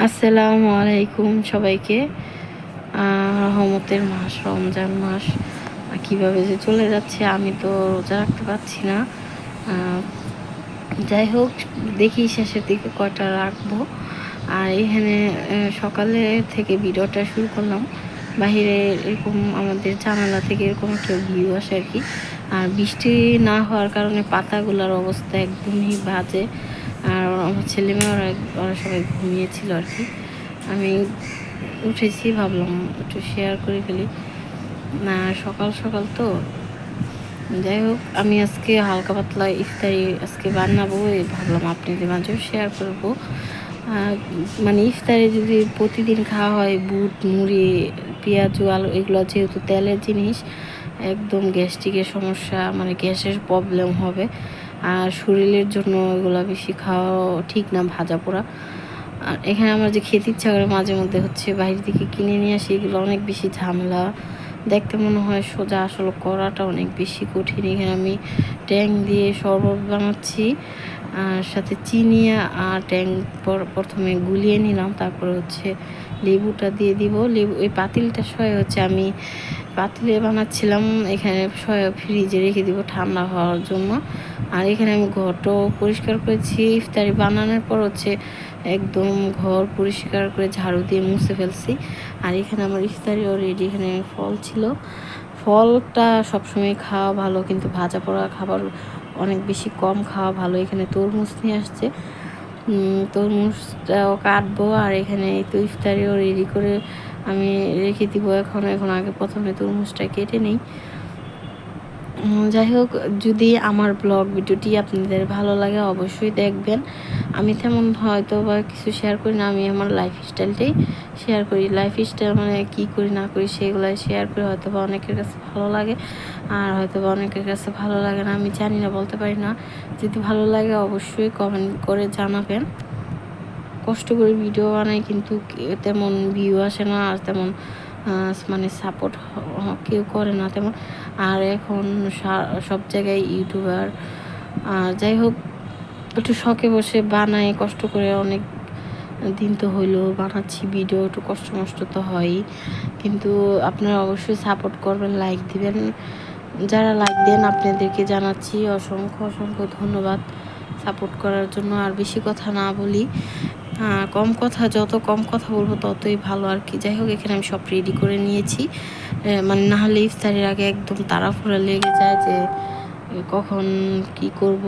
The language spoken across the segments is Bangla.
আসসালামু আলাইকুম সবাইকে। রহমতের মাস রমজান মাস কিভাবে যে চলে যাচ্ছে আমি তো রোজা রাখতে পারছি না। যাই হোক, দেখি শেষের দিকে কয়টা রাখবো। আর এখানে সকালে থেকে ভিডিওটা শুরু করলাম। বাহিরে এরকম আমাদের জানালা থেকে এরকম একটা ভিউ আসে আর কি। আর বৃষ্টি না হওয়ার কারণে পাতাগুলোর অবস্থা একদমই বাজে। আর আমার ছেলেমেয়েরা ওরা সবাই ঘুমিয়েছিল আর কি। আমি উঠেছি, ভাবলাম একটু শেয়ার করে ফেলি। না, সকাল সকাল তো। যাই হোক, আমি আজকে হালকা পাতলা ইফতারি আজকে বানাবো, ভাবলাম আপনাদের মাঝেও শেয়ার করবো। মানে ইফতারে যদি প্রতিদিন খাওয়া হয় বুট মুড়ি পেঁয়াজ আলু, এগুলো যেহেতু তেলের জিনিস, একদম গ্যাস্ট্রিকের সমস্যা, মানে গ্যাসের প্রবলেম হবে। আর শরীরের জন্য এগুলো বেশি খাওয়া ঠিক না, ভাজা পোড়া। আর এখানে আমার যে খেতে ইচ্ছা করে মাঝে মধ্যে হচ্ছে বাইরে থেকে কিনে নিয়ে আসি, এগুলো অনেক বেশি ঝামেলা। দেখতে মনে হয় সোজা, আসলে করাটা অনেক বেশি কঠিন। এখানে আমি ট্যাং দিয়ে শরবত বানাচ্ছি, আর সাথে চিনি আর ট্যাং প্রথমে গুলিয়ে নিলাম, তারপরে হচ্ছে লেবুটা দিয়ে দিব। লেবু এই পাতিলটা সয় হচ্ছে আমি পাতিলে বানাচ্ছিলাম, এখানে সয় ফ্রিজে রেখে দিব ঠান্ডা হওয়ার জন্য। আর এখানে আমি ঘরটাও পরিষ্কার করেছি। ইফতারি বানানোর পর হচ্ছে একদম ঘর পরিষ্কার করে ঝাড়ু দিয়ে মুছে ফেলছি। আর এখানে আমার ইফতারিও রেডি। এখানে ফল ছিল, ফলটা সবসময় খাওয়া ভালো, কিন্তু ভাজা পোড়া খাবার অনেক বেশি কম খাওয়া ভালো। এখানে তরমুজ নিয়ে আসছে, তরমুজটাও কাটবো। আর এখানে এই তো ইফতারিও রেডি করে আমি রেখে দিব। এখন আগে প্রথমে তরমুজটা কেটে নিই। যাই হোক, যদি আমার ব্লগ ভিডিওটি আপনাদের ভালো লাগে অবশ্যই দেখবেন। আমি তেমন হয়তো বা কিছু শেয়ার করি না, আমি আমার লাইফস্টাইলটাই শেয়ার করি। লাইফস্টাইল মানে কী করি না করি সেগুলাই শেয়ার করি। হয়তো বা অনেকের কাছে ভালো লাগে, আর হয়তো বা অনেকের কাছে ভালো লাগে না, আমি জানি না, বলতে পারি না। যদি ভালো লাগে অবশ্যই কমেন্ট করে জানাবেন। কষ্ট করে ভিডিও বানাই, কিন্তু তেমন ভিউ আসে না, আর তেমন মানে সাপোর্ট কেউ করে না তেমন। আর এখন সব জায়গায় ইউটিউবার। যাই হোক, একটু শখে বসে বানাই, কষ্ট করে অনেক দিন তো হইলো বানাচ্ছি ভিডিও, একটু কষ্ট মষ্ট তো হয়ই। কিন্তু আপনারা অবশ্যই সাপোর্ট করবেন, লাইক দিবেন। যারা লাইক দেন আপনাদেরকে জানাচ্ছি অসংখ্য অসংখ্য ধন্যবাদ সাপোর্ট করার জন্য। আর বেশি কথা না বলি, যত কম কথা বলবো ততই ভালো আর কি। যাই হোক, এখানে আমি সব রেডি করে নিয়েছি, মানে না হলে ইফতারের আগে একদম তাড়াহুড়া লেগে যায় যে কখন কি করব।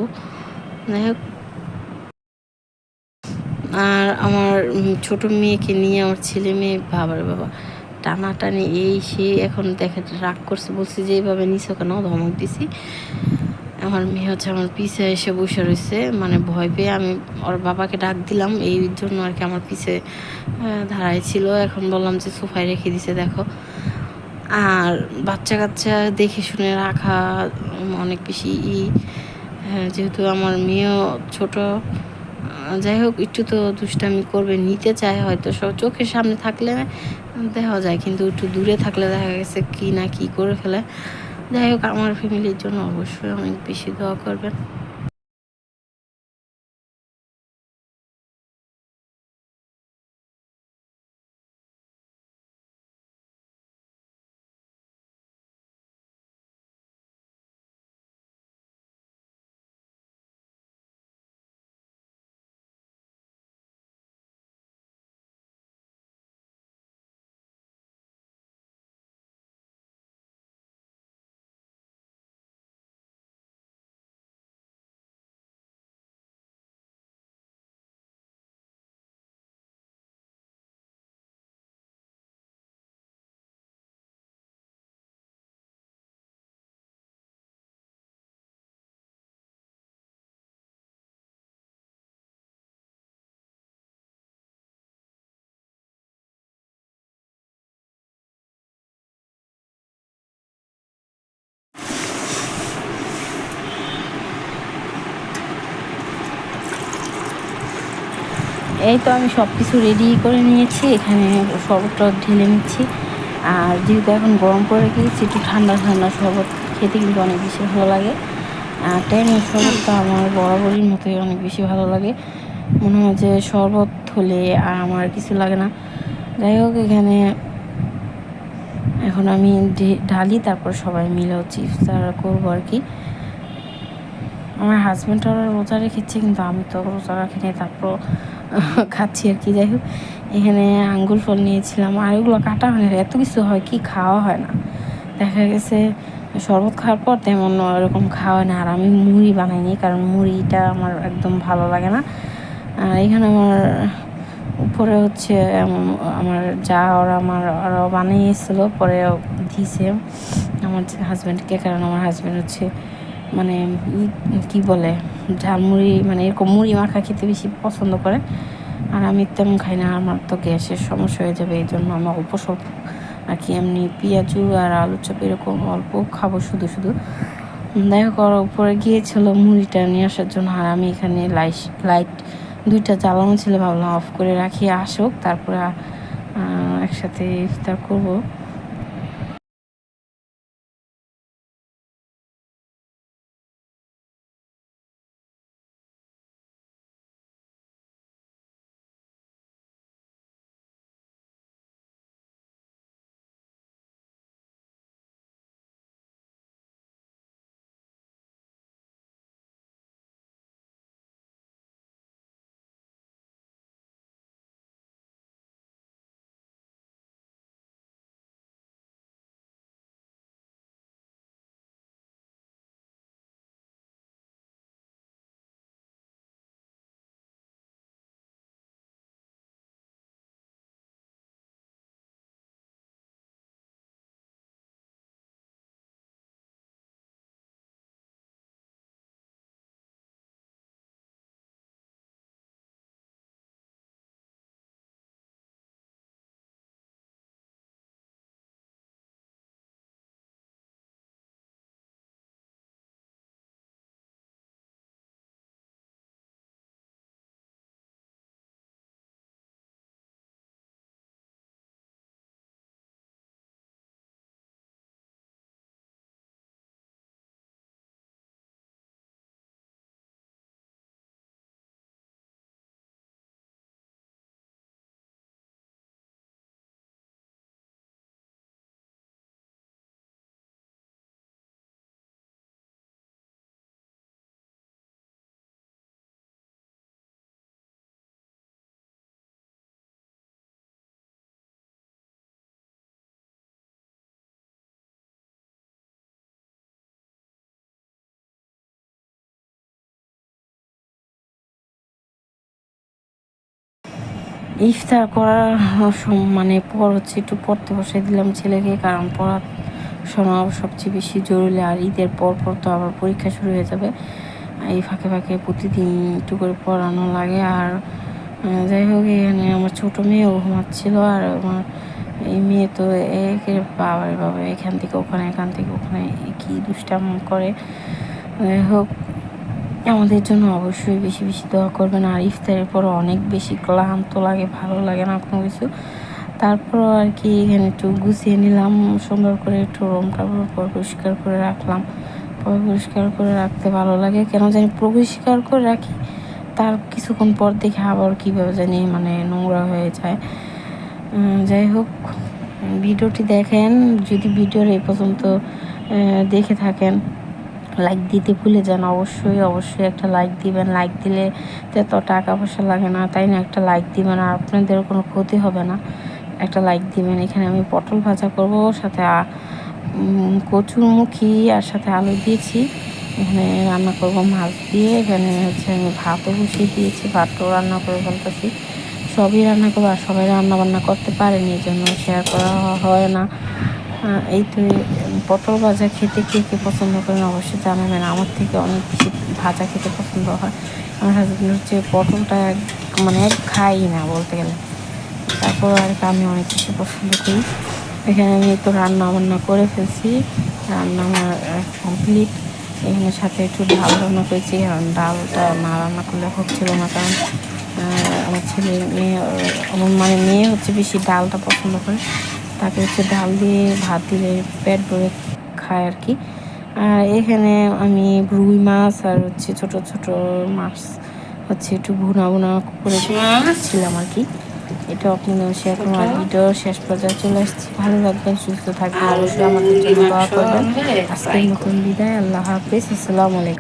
যাই হোক, আর আমার ছোট মেয়েকে নিয়ে, আমার ছেলে মেয়ে বাবার বাবা টানাটানি এই সে, এখন দেখে রাগ করছে, বলছে যে এইভাবে নিছো কেন, ধমক দিছি। আমার মেয়ে হচ্ছে আমার পিছে এসে বসে রয়েছে, মানে ভয় পেয়ে। আমি ওর বাবাকে ডাক দিলাম এই জন্য আর কি, আমার পিছে দাঁড়াই ছিল। এখন বললাম যে সোফায় রেখে দিছে দেখো। আর বাচ্চা কাচ্চা দেখে শুনে রাখা অনেক বেশি যেহেতু আমার মেয়েও ছোট। যাই হোক, একটু তো দুষ্টামি করবে, নিতে চায় হয়তো, সব চোখের সামনে থাকলে দেখা যায়, কিন্তু একটু দূরে থাকলে দেখা গেছে কি না কি করে ফেলে। যাই হোক, আমার ফ্যামিলির জন্য অবশ্যই অনেক বেশি দোয়া করবেন। এই তো আমি সব কিছু রেডি করে নিয়েছি, এখানে শরবতটা ঢেলে নিচ্ছি। আর যেহেতু এখন গরম পড়ে গিয়েছি, একটু ঠান্ডা ঠান্ডা শরবত খেতে কিন্তু অনেক বেশি ভালো লাগে। আর ট্যাংয়ের শরবতটা আমার বরাবরের মতোই অনেক বেশি ভালো লাগে। মনে হয় যে শরবত হলে আর আমার কিছু লাগে না। যাই হোক, এখানে এখন আমি ঢালি, তারপর সবাই মিলে হচ্ছে ইফতার করবো আর কি। আমার হাজব্যান্ড ওরা রোজা রেখেছে, কিন্তু আমি তো রোজা রাখিনি, তারপর খাচ্ছি আর কি। যাই হোক, এখানে আঙ্গুর ফল নিয়েছিলাম, আর ওগুলো কাটা হয় না, এত কিছু হয় কি খাওয়া হয় না। দেখা গেছে শরবত খাওয়ার পর তেমন ওরকম খাওয়া হয় না। আর আমি মুড়ি বানাইনি, কারণ মুড়িটা আমার একদম ভালো লাগে না। আর এখানে আমার উপরে হচ্ছে আমার যা ওরা ওরাও বানিয়েছিল, পরে দিয়েছে আমার হাজব্যান্ডকে, কারণ আমার হাজব্যান্ড হচ্ছে মানে কি বলে ঝালমুড়ি, মানে এরকম মুড়ি মাখা খেতে বেশি পছন্দ করে। আর আমি তেমন খাই না, আমার তো গ্যাসের সমস্যা হয়ে যাবে, এই জন্য আমার অল্প স্বল্প আর কি, এমনি পেঁয়াজু আর আলু চপ এরকম অল্প খাবো শুধু শুধু। যাই হোক, ওরা উপরে গিয়েছিল মুড়িটা নিয়ে আসার জন্য, আর আমি এখানে লাইট 2টা জ্বালানো ছিল, ভাবলাম অফ করে রাখি, আসুক তারপরে একসাথে ইফতার করবো। ইফতার করার মানে পর হচ্ছে একটু পড়তে বসে দিলাম ছেলেকে, কারণ পড়াশোনা সবচেয়ে বেশি জরুরি। আর ঈদের পর তো আবার পরীক্ষা শুরু হয়ে যাবে, এই ফাঁকে ফাঁকে প্রতিদিন একটু করে পড়ানো লাগে। আর যাই হোক, এখানে আমার ছোটো মেয়েও ঘুমাচ্ছিলো, আর আমার এই মেয়ে তো একের বাবা এখান থেকে ওখানে, এখান থেকে ওখানে কি দুষ্টাম করে। যাই হোক, আমাদের জন্য অবশ্যই বেশি বেশি দোয়া করবেন। আর ইফতারের পর অনেক বেশি ক্লান্ত লাগে, ভালো লাগে না কোনো কিছু। তারপর আর কি এখানে একটু গুছিয়ে নিলাম সুন্দর করে, একটু রুমটা পরিষ্কার করে রাখলাম। পরিষ্কার করে রাখতে ভালো লাগে, কেন জানি পরিষ্কার করে রাখি, তার কিছুক্ষণ পর দেখে আবার কীভাবে জানি মানে নোংরা হয়ে যায়। যাই হোক, ভিডিওটি দেখেন, যদি ভিডিওর এই পর্যন্ত দেখে থাকেন, লাইক দিতে ভুলে যান, অবশ্যই একটা লাইক দিবেন। লাইক দিলে তো টাকা পয়সা লাগে না, তাই না? একটা লাইক দিবেন, আর আপনাদের কোনো ক্ষতি হবে না, একটা লাইক দিবেন। এখানে আমি পটল ভাজা করব, সাথে কচুরমুখী আর সাথে আলু দিয়েছি। এখানে রান্না করব মাছ দিয়ে। এখানে হচ্ছে আমি ভাতও বসিয়ে দিয়েছি, ভাতও রান্না করে ফেলতেছি, সবই রান্না করবো। আর সবাই রান্না বান্না করতে পারেনি, এই জন্য শেয়ার করা হয় না। এই তো পটল ভাজা খেতে কে কে পছন্দ করেন অবশ্যই জানাবেন। আমার থেকে অনেক বেশি ভাজা খেতে পছন্দ হয়। আমার হাজব্যান্ড হচ্ছে পটলটা মানে খাই না বলতে গেলে, তারপর আর কি আমি অনেক কিছু পছন্দ করি। এখানে আমি তো রান্না বান্না করে ফেলছি, রান্না আমার কমপ্লিট। এখানে সাথে একটু ডাল রান্না করেছি, কারণ ডালটা না রান্না করলে হচ্ছিল না, কারণ আমার ছেলে মেয়ে, আমার মানে মেয়ে হচ্ছে বেশি ডালটা পছন্দ করে, তাকে হচ্ছে ডাল দিয়ে ভাত দিলে পেট ভরে খায় আর কি। আর এখানে আমি রুই মাছ আর হচ্ছে ছোট ছোট মাছ হচ্ছে একটু ভুনা ভুনা করেছিলাম আর কি। এটা আপনাদের শেয়ার করলাম। আর ভিডিও শেষ পর্যায়ে চলে আসছি। ভালো থাকবেন, সুস্থ থাকবেন, অবশ্যই আমাদের জন্য দোয়া করবেন। আজকের মতন বিদায়। আল্লাহ হাফেজ, আসসালামু আলাইকুম।